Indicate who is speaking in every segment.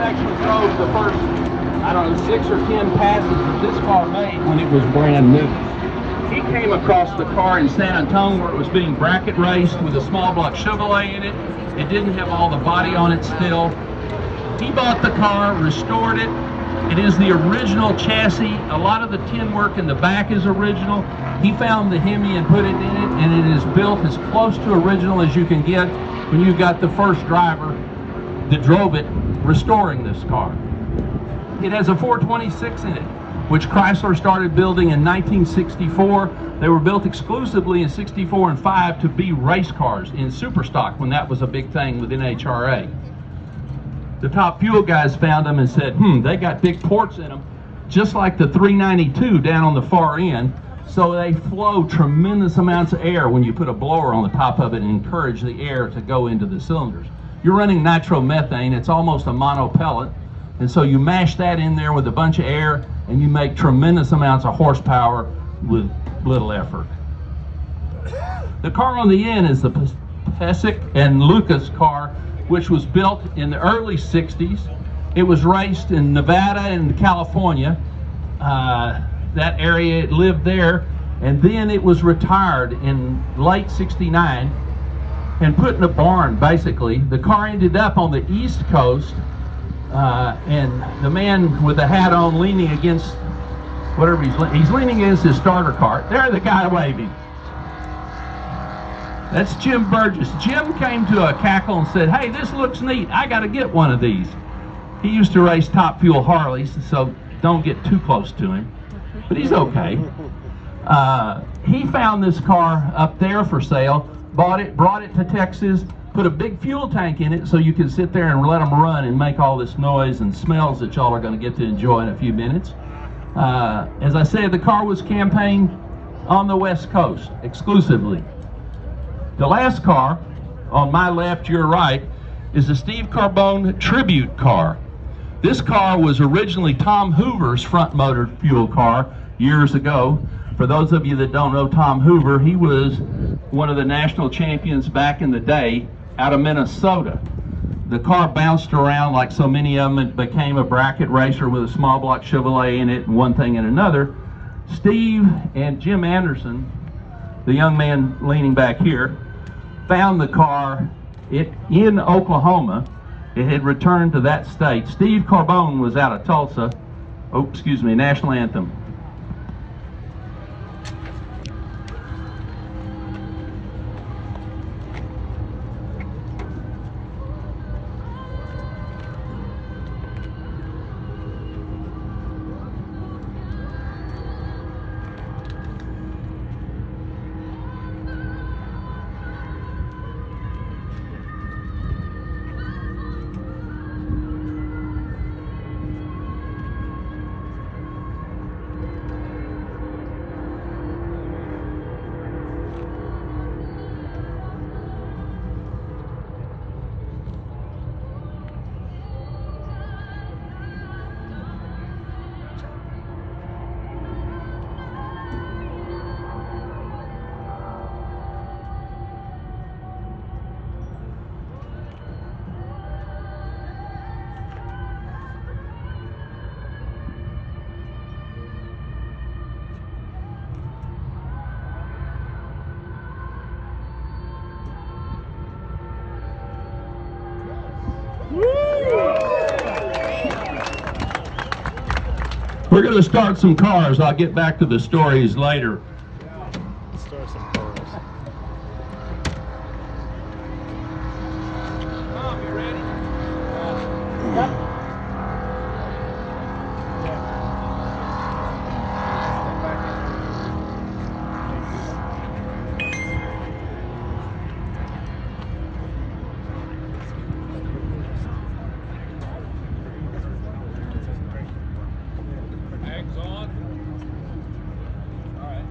Speaker 1: actually drove the first, I don't know, 6 or 10 passes that this car made when it was brand new. He came across the car in San Antonio where it was being bracket raced with a small block Chevrolet in it. It didn't have all the body on it still. He bought the car, restored it. It is the original chassis. A lot of the tin work in the back is original. He found the Hemi and put it in it, and it is built as close to original as you can get when you've got the first driver that drove it restoring this car. It has a 426 in it, which Chrysler started building in 1964. They were built exclusively in 64 and 5 to be race cars in super stock when that was a big thing within HRA. The Top Fuel guys found them and said, they got big ports in them, just like the 392 down on the far end, so they flow tremendous amounts of air when you put a blower on the top of it and encourage the air to go into the cylinders. You're running nitromethane, it's almost a monopellet, and so you mash that in there with a bunch of air and you make tremendous amounts of horsepower with little effort. The car on the end is the Pessic and Lucas Car, which was built in the early 60s. It was raced in Nevada and California. That area, it lived there, and then it was retired in late 69 and put in a barn, basically. The car ended up on the East Coast, and the man with the hat on leaning against whatever he's leaning against his starter cart. There, the guy waving. That's Jim Burgess. Jim came to a cackle and said, hey, this looks neat. I got to get one of these. He used to race Top Fuel Harleys, so don't get too close to him. But he's okay. He found this car up there for sale, bought it, brought it to Texas, put a big fuel tank in it so you can sit there and let them run and make all this noise and smells that y'all are going to get to enjoy in a few minutes. As I said, the car was campaigned on the West Coast exclusively. The last car, on my left, your right, is the Steve Carbone tribute car. This car was originally Tom Hoover's front-motored fuel car years ago. For those of you that don't know Tom Hoover, he was one of the national champions back in the day out of Minnesota. The car bounced around like so many of them. It became a bracket racer with a small block Chevrolet in it and one thing and another. Steve and Jim Anderson, the young man leaning back here, found the car in Oklahoma. It had returned to that state. Steve Carbone was out of Tulsa. National anthem. We're going to start some cars. I'll get back to the stories later.
Speaker 2: Let's start some cars.
Speaker 1: Tom, you ready? Mags on. All right.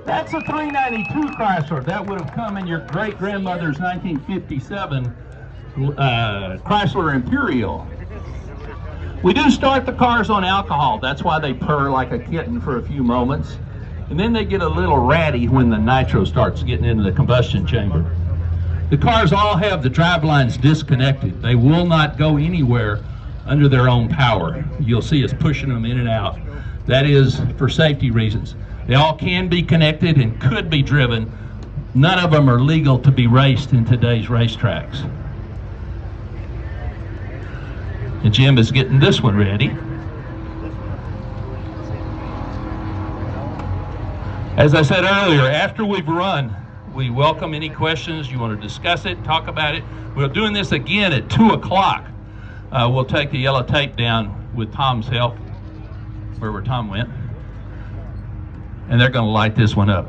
Speaker 1: That's a 392 Chrysler. That would have come in your great-grandmother's 1957 Chrysler Imperial. We do start the cars on alcohol. That's why they purr like a kitten for a few moments. And then they get a little ratty when the nitro starts getting into the combustion chamber. The cars all have the drive lines disconnected. They will not go anywhere under their own power. You'll see us pushing them in and out. That is for safety reasons. They all can be connected and could be driven. None of them are legal to be raced in today's racetracks. And Jim is getting this one ready. As I said earlier, after we've run, we welcome any questions. You want to discuss it, talk about it. We're doing this again at 2 o'clock. We'll take the yellow tape down with Tom's help, wherever Tom went. And they're going to light this one up.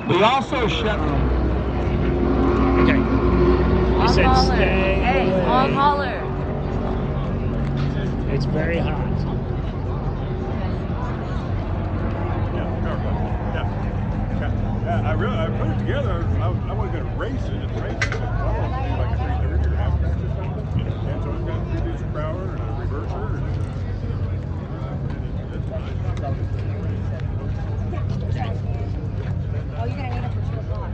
Speaker 1: We also shut.
Speaker 2: Okay. He said
Speaker 3: holler.
Speaker 2: stay
Speaker 3: Hey,
Speaker 2: away.
Speaker 3: on holler.
Speaker 2: It's very hot.
Speaker 4: Yeah, I put it together. I wasn't going to race it. It's racing. So I wanted to do like a 330 or a half inch or something. And so it's got a reducer power and a reverser.
Speaker 3: Oh, you're gonna need it for 2 o'clock.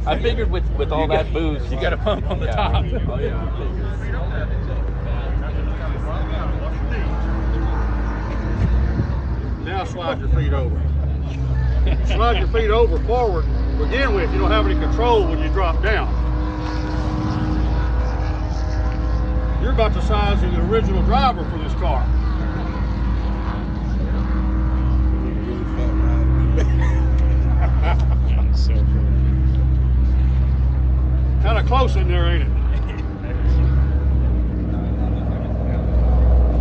Speaker 3: I figured with all that boost,
Speaker 1: You got a pump on the top.
Speaker 3: Oh yeah, I figured.
Speaker 4: Now slide your feet over. Slide your feet over forward. To begin with, you don't have any control when you drop down. You're about the size of the original driver for this car.
Speaker 2: So cool.
Speaker 4: Kind of close in there, ain't it?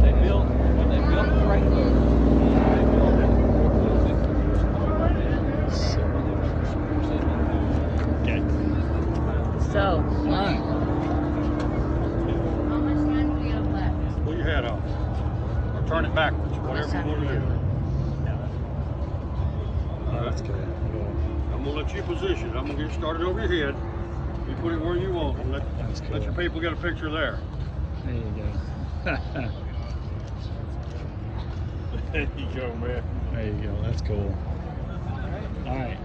Speaker 3: They built the Wrangler.
Speaker 2: Okay.
Speaker 5: So,
Speaker 4: Pull your hat off. Or turn it backwards. Whatever you want to do.
Speaker 2: Oh, that's good.
Speaker 4: I'm going to let you position. I'm going to get started over your head. You put it where you want. And
Speaker 2: That's
Speaker 4: let
Speaker 2: cool.
Speaker 4: your people get a picture there.
Speaker 2: There you go.
Speaker 4: There you go, man.
Speaker 2: There you go. That's cool. All right.